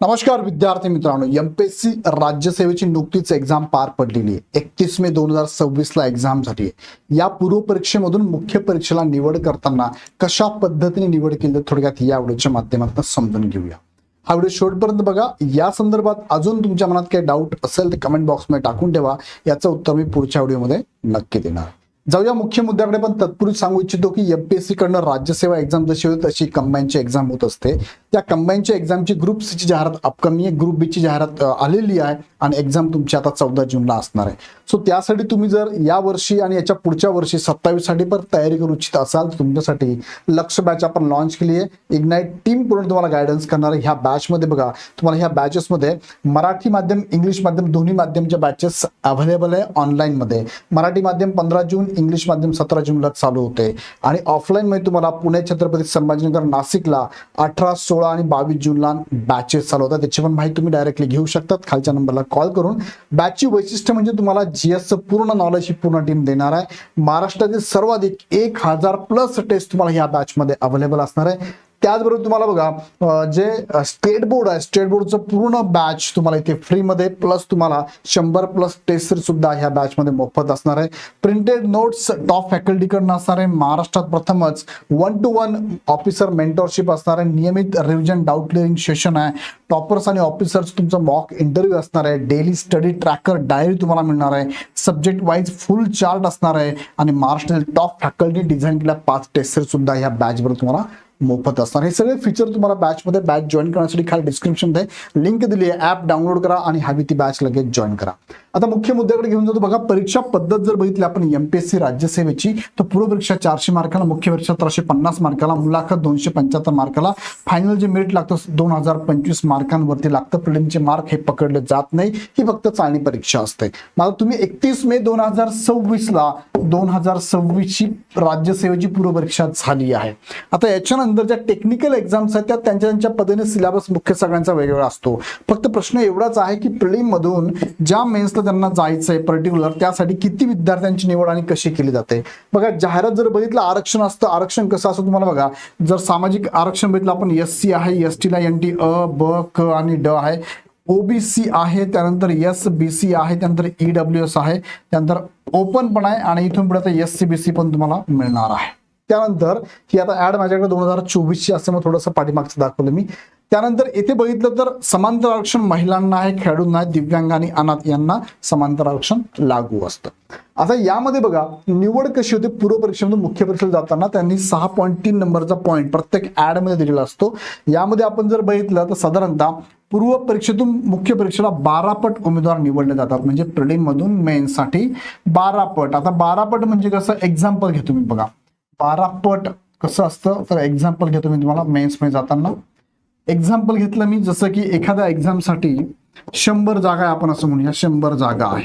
नमस्कार विद्यार्थी मित्रांनो, एमपीएससी राज्यसेवेची नुकतीच एक्झाम पार पडलेली आहे. 31 मे 2026 ला एक्झाम झाली आहे. या पूर्व परीक्षेमधून मुख्य परीक्षेला निवड करताना कशा पद्धतीने निवड केली थोडक्यात या व्हिडिओच्या माध्यमातून समजून घेऊया. हा व्हिडिओ शेवटपर्यंत बघा. या संदर्भात अजून तुमच्या मनात काही डाऊट असेल तर कमेंट बॉक्समध्ये टाकून ठेवा. याचं उत्तर मी पुढच्या व्हिडिओमध्ये नक्की देणार. जाऊया मुख्य मुद्द्याकडे, पण तत्पूर्वी सांगू इच्छितो की एमपीएससी कडनं राज्यसेवा एक्झाम जशी होती तशी कंबाईनची एक्झाम होत असते. त्या कंबाईनच्या एक्झामची ग्रुप सी ची जाहिरात अपकमिंग आहे, ग्रुप बी ची जाहिरात आलेली आहे आणि एक्झाम तुमची आता 14 जूनला असणार आहे. सो त्यासाठी तुम्ही जर या वर्षी आणि याच्या पुढच्या वर्षी 27 साठी पण तयारी करू इच्छित असाल तर तुमच्यासाठी लक्ष बॅच आपण लॉन्च केली आहे. इग्नाइट टीम पूर्ण तुम्हाला गायडन्स करणार आहे. ह्या बॅचमध्ये बघा, तुम्हाला ह्या बॅचेसमध्ये मराठी माध्यम, इंग्लिश माध्यम दोन्ही माध्यमच्या बॅचेस अवेलेबल आहे ऑनलाईनमध्ये. मराठी माध्यम 15 जून, इंग्लिश माध्यम 17 जूनला चालू होते आणि ऑफलाईन मध्ये तुम्हाला पुणे छत्रपती संभाजीनगर नाशिकला 18, 16 आणि 22 जूनला बॅचेस चालू होतात. त्याची पण माहिती तुम्ही डायरेक्टली घेऊ शकतात खालच्या नंबरला कॉल करून. बॅचची वैशिष्ट्य म्हणजे तुम्हाला जीएसचं पूर्ण नॉलेज ही पूर्ण टीम देणार आहे. महाराष्ट्रातील सर्वाधिक 1000+ टेस्ट तुम्हाला ह्या बॅचमध्ये अवेलेबल असणार आहे. त्याचबरोबर तुम्हाला बघा, जे स्टेट बोर्ड आहे, स्टेट बोर्डचं पूर्ण बॅच तुम्हाला इथे फ्रीमध्ये, प्लस तुम्हाला 100+ टेस्ट सुद्धा ह्या बॅचमध्ये मोफत असणार आहे. प्रिंटेड नोट्स टॉप फॅकल्टीकडून असणार आहे. महाराष्ट्रात प्रथमच 1-to-1 ऑफिसर मेंटरशिप असणार आहे. नियमित रिव्हिजन डाऊट क्लिअरिंग सेशन आहे. टॉपर्स आणि ऑफिसर्स तुमचा मॉक इंटरव्ह्यू असणार आहे. डेली स्टडी ट्रॅकर डायरी तुम्हाला मिळणार आहे. सब्जेक्ट वाईज फुल चार्ट असणार आहे आणि महाराष्ट्रातील टॉप फॅकल्टी डिझाईन केलेल्या 5 टेस्ट सुद्धा ह्या बॅचवर तुम्हाला मोफत असणार. हे सगळे फीचर तुम्हाला बॅचमध्ये बॅच जॉईन करण्यासाठी खाली डिस्क्रिप्शनमध्ये लिंक दिली आहे. ऍप डाउनलोड करा आणि हवी ती बॅच लगेच जॉईन करा. आता मुख्य मुद्द्याकडे घेऊन जातो. बघा, परीक्षा पद्धत जर बघितली आपण एमपीएससी राज्यसेवेची, तर पूर्व परीक्षा 400 मार्काला, मुख्य परीक्षा 350 मार्काला, मुलाखत 275 मार्काला, फायनल जे मेरिट लागतं 2025 मार्कांवरती लागतं. प्रिलिमचे मार्क हे पकडले जात नाही, ही फक्त चालणी परीक्षा असते. मला तुम्ही 31 मे 2026 ला 2026 ची राज्यसेवेची पूर्व परीक्षा झाली आहे. आता याच्यानंतर ज्या टेक्निकल एक्झाम्स आहेत त्या त्यांच्या पद्धतीने सिलेबस मुख्य सगळ्यांचा वेगवेगळा असतो. फक्त प्रश्न एवढाच आहे की प्रिलिम मधून ज्या मेन्सला त्यांना जायचंय पर्टिक्युलर, त्यासाठी किती विद्यार्थ्यांची निवड आणि कशी केली जाते. बघा, जाहिरात जर बघितलं, आरक्षण असतं. आरक्षण कसं असतं तुम्हाला बघा, जर सामाजिक आरक्षण बघितलं आपण, एससी आहे, एसटीला एनटी अ, ब, क आणि ड आहे. ओबीसी आहे, त्यानंतर एसबीसी आहे, त्यानंतर ईडब्ल्यूएस आहे, त्यानंतर ओपन पण आहे आणि इथून पुढे आता एससीबीसी पण तुम्हाला मिळणार आहे. त्यानंतर ही आता ऍड माझ्याकडे 2024 ची असते, मग थोडंसं पाठीमागचं दाखवलं मी. त्यानंतर येथे बघितलं तर समांतर आरक्षण महिलांना आहे, खेळाडूंना आहे, दिव्यांग आणि अनाथ यांना समांतर आरक्षण लागू असतं. आता यामध्ये बघा, निवड कशी होते पूर्व परीक्षेमधून मुख्य परीक्षेला जाताना त्यांनी 6.3 नंबरचा पॉईंट प्रत्येक ऍड मध्ये दिलेला असतो. यामध्ये आपण जर बघितलं तर साधारणतः पूर्व परीक्षेतून मुख्य परीक्षेला 12 पट उमेदवार निवडले जातात. म्हणजे प्रिलिम मधून मेन्स साठी 12 पट. आता 12 पट म्हणजे कसं, एक्झाम्पल घेतो मी. बघा, 12 पट कसं असतं तर एक्झाम्पल घेतो मी तुम्हाला. मेन्स मध्ये जाताना एक्झाम्पल घेतलं मी, जसं की एखाद्या एक्झामसाठी 100 जागा आहे, आपण असं म्हणूया 100 जागा आहे.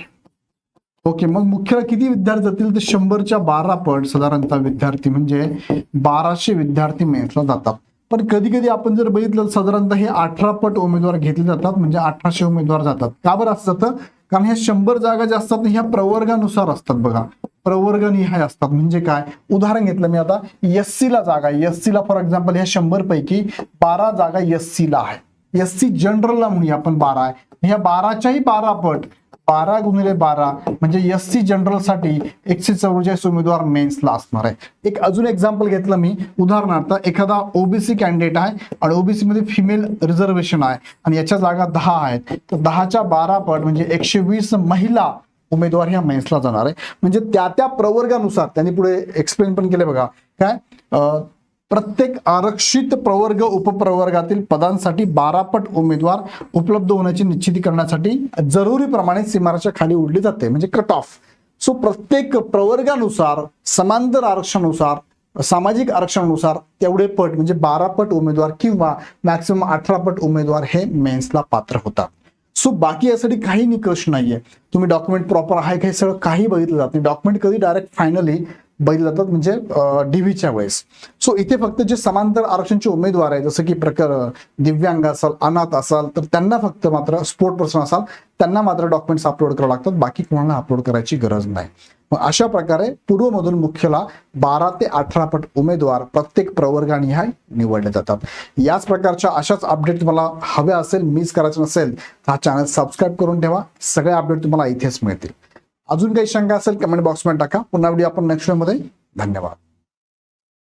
ओके, मग मुख्यला किती विद्यार्थी जातील तर 100च्या 12 पट साधारणतः विद्यार्थी म्हणजे 1200 विद्यार्थी मेन्सला जातात. पण कधी कधी आपण जर बघितलं साधारणतः हे 18 पट उमेदवार घेतले जातात, म्हणजे 1800 उमेदवार जातात. का बरं असं जातं? कारण ह्या 100 जागा ज्या असतात ह्या प्रवर्गानुसार असतात. बघा, प्रवर्ग निहाय असतात. म्हणजे काय, उदाहरण घेतलं मी आता, एससी ला जागा, एससी ला फॉर एक्झाम्पल ह्या 100 पैकी 12 जागा एससी ला आहे. एससी जनरलला म्हणूया आपण 12 आहे. ह्या 12च्याही 12 पट, 12 गुणिले 12 म्हणजे एससी जनरल साठी 144 उमेदवार मेन्सला असणार आहे. एक अजून एक्झाम्पल घेतलं मी, उदाहरणार्थ एखादा ओबीसी कॅन्डिडेट आहे आणि ओबीसी मध्ये फिमेल रिझर्वेशन आहे आणि याच्या जागा 10 आहेत, तर 10च्या 12 पट म्हणजे 120 महिला उमेदवार ह्या मेन्सला जाणार आहे. म्हणजे त्या प्रवर्गानुसार त्यांनी पुढे एक्सप्लेन पण केले. बघा काय, प्रत्येक आरक्षित प्रवर्ग उपप्रवर्गातील पदांसाठी 12 पट उमेदवार उपलब्ध होण्याची निश्चिती करण्यासाठी जरुरीप्रमाणे सीमारेषा खाली उडली जाते, म्हणजे कट ऑफ. सो प्रत्येक प्रवर्गानुसार, समांतर आरक्षणानुसार, सामाजिक आरक्षणानुसार तेवढे पट म्हणजे 12 पट उमेदवार किंवा मॅक्सिमम 18 पट उमेदवार हे मेन्सला पात्र होतात. सो बाकी यासाठी काही निकष नाहीये. तुम्ही डॉक्युमेंट प्रॉपर आहे का हे सगळं काही बघितलं जात नाही. डॉक्युमेंट कधी डायरेक्ट फायनली बघितले जातात, म्हणजे DV च्या वेळेस. सो इथे फक्त जे समांतर आरक्षणचे उमेदवार आहे, जसं की दिव्यांग असाल, अनाथ असाल, तर त्यांना फक्त मात्र स्पोर्ट पर्सन असाल त्यांना मात्र डॉक्युमेंट्स अपलोड करावे लागतात, बाकी कोणाला अपलोड करायची गरज नाही. मग अशा प्रकारे पूर्वमधून मुख्यला 12 ते 18 पट उमेदवार प्रत्येक प्रवर्गानिहाय निवडले जातात. याच प्रकारच्या अशाच अपडेट तुम्हाला हव्या असेल, मिस करायचं नसेल तर हा चॅनल सबस्क्राईब करून ठेवा. सगळे अपडेट तुम्हाला इथेच मिळतील. अजून काही शंका असेल कमेंट बॉक्समध्ये टाका. पुन्हा व्हिडिओ आपण नेक्स्ट मध्ये. धन्यवाद.